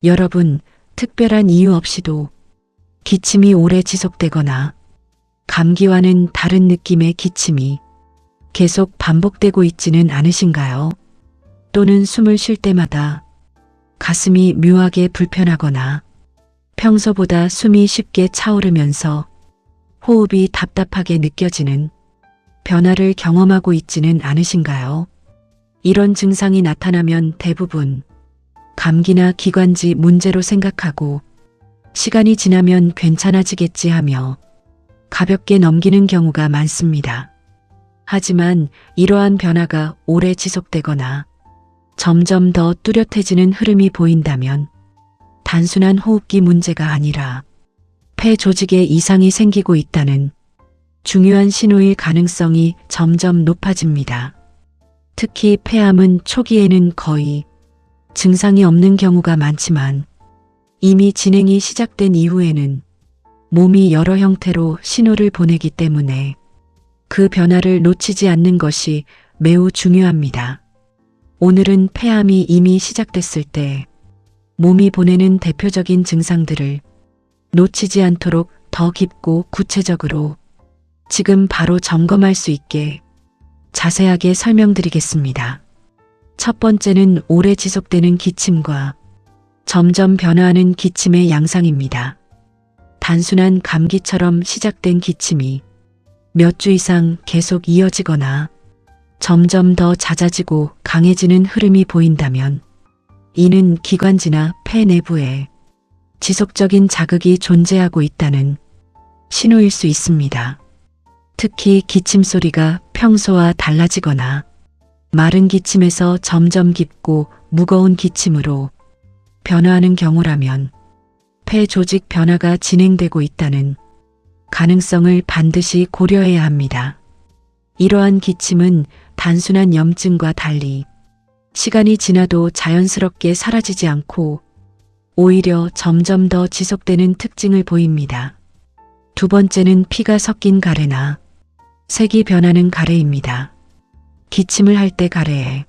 여러분, 특별한 이유 없이도 기침이 오래 지속되거나 감기와는 다른 느낌의 기침이 계속 반복되고 있지는 않으신가요? 또는 숨을 쉴 때마다 가슴이 묘하게 불편하거나 평소보다 숨이 쉽게 차오르면서 호흡이 답답하게 느껴지는 변화를 경험하고 있지는 않으신가요? 이런 증상이 나타나면 대부분 감기나 기관지 문제로 생각하고 시간이 지나면 괜찮아지겠지 하며 가볍게 넘기는 경우가 많습니다. 하지만 이러한 변화가 오래 지속되거나 점점 더 뚜렷해지는 흐름이 보인다면 단순한 호흡기 문제가 아니라 폐 조직에 이상이 생기고 있다는 중요한 신호일 가능성이 점점 높아집니다. 특히 폐암은 초기에는 거의 증상이 없는 경우가 많지만 이미 진행이 시작된 이후에는 몸이 여러 형태로 신호를 보내기 때문에 그 변화를 놓치지 않는 것이 매우 중요합니다. 오늘은 폐암이 이미 시작됐을 때 몸이 보내는 대표적인 증상들을 놓치지 않도록 더 깊고 구체적으로 지금 바로 점검할 수 있게 자세하게 설명드리겠습니다. 첫 번째는 오래 지속되는 기침과 점점 변화하는 기침의 양상입니다. 단순한 감기처럼 시작된 기침이 몇 주 이상 계속 이어지거나 점점 더 잦아지고 강해지는 흐름이 보인다면 이는 기관지나 폐 내부에 지속적인 자극이 존재하고 있다는 신호일 수 있습니다. 특히 기침 소리가 평소와 달라지거나 마른 기침에서 점점 깊고 무거운 기침으로 변화하는 경우라면 폐 조직 변화가 진행되고 있다는 가능성을 반드시 고려해야 합니다. 이러한 기침은 단순한 염증과 달리 시간이 지나도 자연스럽게 사라지지 않고 오히려 점점 더 지속되는 특징을 보입니다. 두 번째는 피가 섞인 가래나 색이 변하는 가래입니다. 기침을 할 때 가래에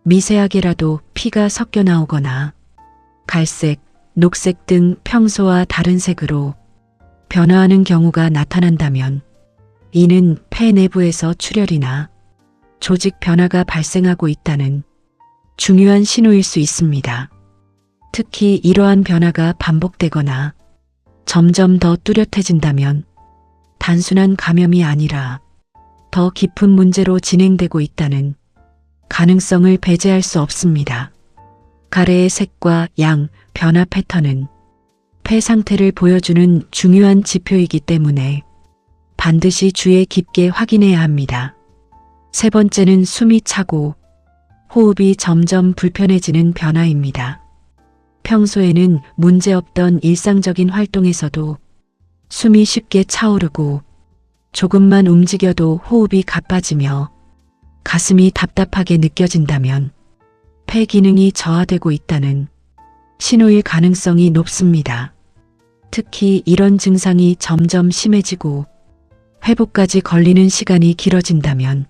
미세하게라도 피가 섞여 나오거나 갈색, 녹색 등 평소와 다른 색으로 변화하는 경우가 나타난다면 이는 폐 내부에서 출혈이나 조직 변화가 발생하고 있다는 중요한 신호일 수 있습니다. 특히 이러한 변화가 반복되거나 점점 더 뚜렷해진다면 단순한 감염이 아니라 더 깊은 문제로 진행되고 있다는 가능성을 배제할 수 없습니다. 가래의 색과 양, 변화 패턴은 폐 상태를 보여주는 중요한 지표이기 때문에 반드시 주의 깊게 확인해야 합니다. 세 번째는 숨이 차고 호흡이 점점 불편해지는 변화입니다. 평소에는 문제없던 일상적인 활동에서도 숨이 쉽게 차오르고 조금만 움직여도 호흡이 가빠지며 가슴이 답답하게 느껴진다면 폐 기능이 저하되고 있다는 신호일 가능성이 높습니다. 특히 이런 증상이 점점 심해지고 회복까지 걸리는 시간이 길어진다면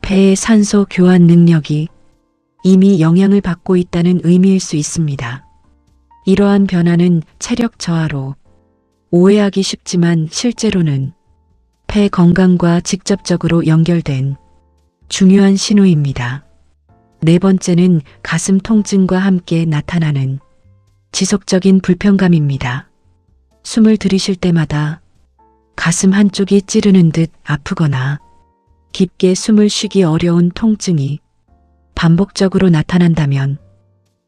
폐의 산소 교환 능력이 이미 영향을 받고 있다는 의미일 수 있습니다. 이러한 변화는 체력 저하로 오해하기 쉽지만 실제로는 폐 건강과 직접적으로 연결된 중요한 신호입니다. 네 번째는 가슴 통증과 함께 나타나는 지속적인 불편감입니다. 숨을 들이쉴 때마다 가슴 한쪽이 찌르는 듯 아프거나 깊게 숨을 쉬기 어려운 통증이 반복적으로 나타난다면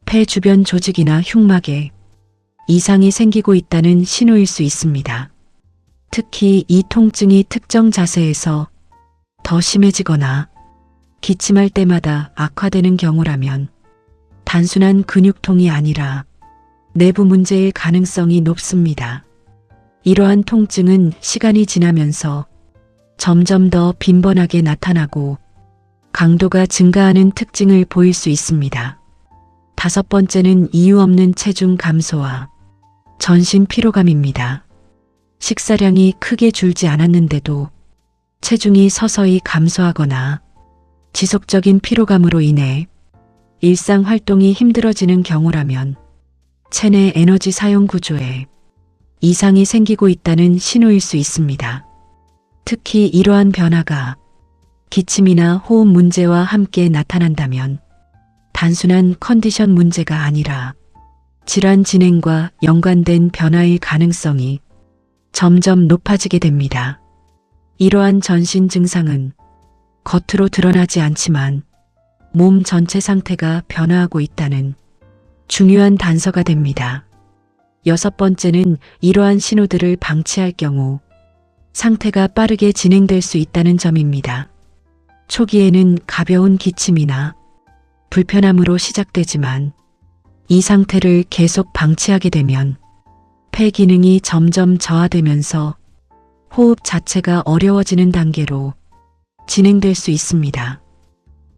폐 주변 조직이나 흉막에 이상이 생기고 있다는 신호일 수 있습니다. 특히 이 통증이 특정 자세에서 더 심해지거나 기침할 때마다 악화되는 경우라면 단순한 근육통이 아니라 내부 문제일 가능성이 높습니다. 이러한 통증은 시간이 지나면서 점점 더 빈번하게 나타나고 강도가 증가하는 특징을 보일 수 있습니다. 다섯 번째는 이유 없는 체중 감소와 전신 피로감입니다. 식사량이 크게 줄지 않았는데도 체중이 서서히 감소하거나 지속적인 피로감으로 인해 일상 활동이 힘들어지는 경우라면 체내 에너지 사용 구조에 이상이 생기고 있다는 신호일 수 있습니다. 특히 이러한 변화가 기침이나 호흡 문제와 함께 나타난다면 단순한 컨디션 문제가 아니라 질환 진행과 연관된 변화일 가능성이 점점 높아지게 됩니다. 이러한 전신 증상은 겉으로 드러나지 않지만 몸 전체 상태가 변화하고 있다는 중요한 단서가 됩니다. 6번째는 이러한 신호들을 방치할 경우 상태가 빠르게 진행될 수 있다는 점입니다. 초기에는 가벼운 기침이나 불편함으로 시작되지만 이 상태를 계속 방치하게 되면 폐 기능이 점점 저하되면서 호흡 자체가 어려워지는 단계로 진행될 수 있습니다.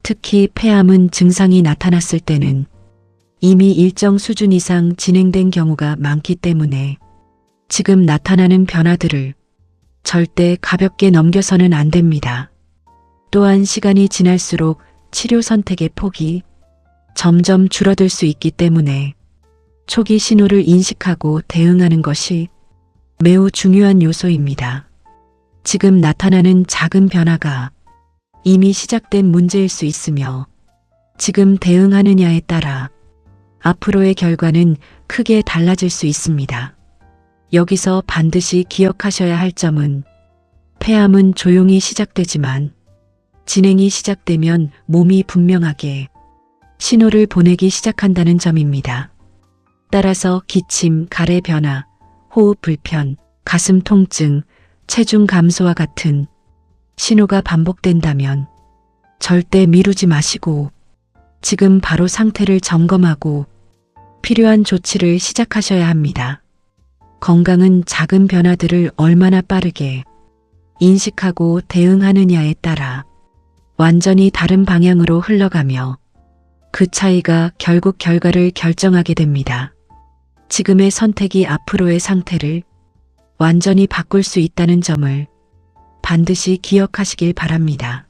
특히 폐암은 증상이 나타났을 때는 이미 일정 수준 이상 진행된 경우가 많기 때문에 지금 나타나는 변화들을 절대 가볍게 넘겨서는 안 됩니다. 또한 시간이 지날수록 치료 선택의 폭이 점점 줄어들 수 있기 때문에 초기 신호를 인식하고 대응하는 것이 매우 중요한 요소입니다. 지금 나타나는 작은 변화가 이미 시작된 문제일 수 있으며 지금 대응하느냐에 따라 앞으로의 결과는 크게 달라질 수 있습니다. 여기서 반드시 기억하셔야 할 점은 폐암은 조용히 시작되지만 진행이 시작되면 몸이 분명하게 신호를 보내기 시작한다는 점입니다. 따라서 기침, 가래 변화, 호흡 불편, 가슴 통증, 체중 감소와 같은 신호가 반복된다면 절대 미루지 마시고 지금 바로 상태를 점검하고 필요한 조치를 시작하셔야 합니다. 건강은 작은 변화들을 얼마나 빠르게 인식하고 대응하느냐에 따라 완전히 다른 방향으로 흘러가며 그 차이가 결국 결과를 결정하게 됩니다. 지금의 선택이 앞으로의 상태를 완전히 바꿀 수 있다는 점을 반드시 기억하시길 바랍니다.